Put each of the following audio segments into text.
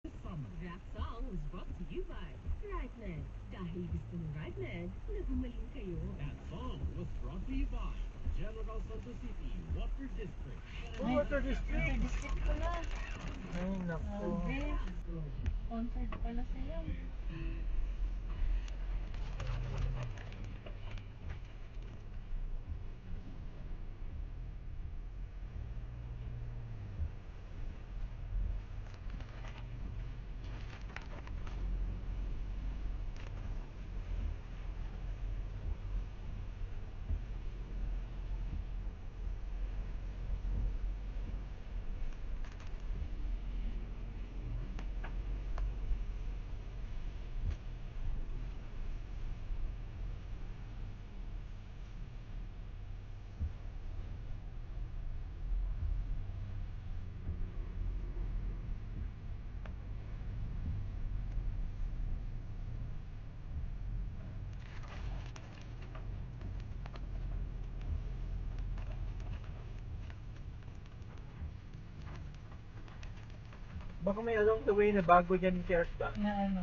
That song was brought to you by Right Med. Dahil gusto ng Right Med, nagumaling kayo. That song was brought to you by General Santos City Water District. Water District. District ko na. Ay, naku. Sponsored pala sila. Baka may along the way na bago dyan si Art ba? Na ano?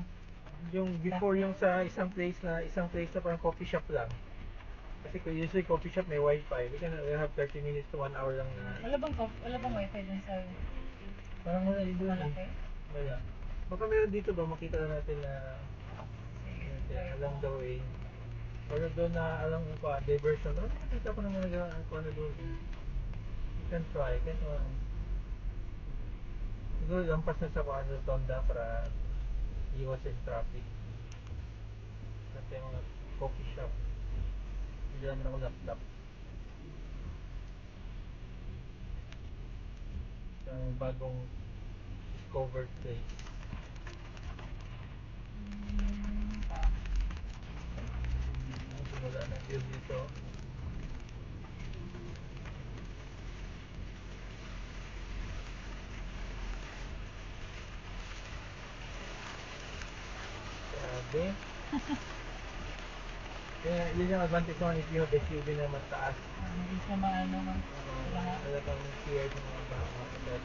Yung before yung sa isang place na parang coffee shop lang. Kasi usually coffee shop may wifi. We can have 30 minutes to 1 hour lang na. Wala bang wifi dun sa Parang wala yun doon malaki? eh. Wala. Baka meron dito ba makita na natin na Sige. along the way. Or doon na alam mo pa, diversion. Ano nakita ko naman nagawa ko na doon. You can try. Siguro lampas na sa Tonda para iwas sa traffic. Kasi yung mga coffee shop. Hindi naman ako laptop. Yung bagong discovered place. Simula ng view dito. Grabe. Kaya yun yung advantage naman if you have SUV na mataas. Hindi siya maano man. Lahat. Talagang shared ng mga kasal.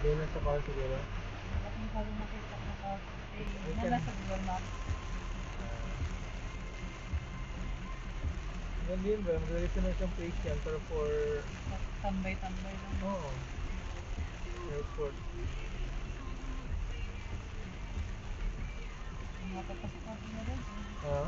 Doon na sa car siguro. Bakit hindi ko makita na ka? Nasa Google Maps. Ganda yun ba? Mag-release na siyang place yan pero for... Tambay-tambay lang. Oo. Airport. Makapasok natin na rin. Ha?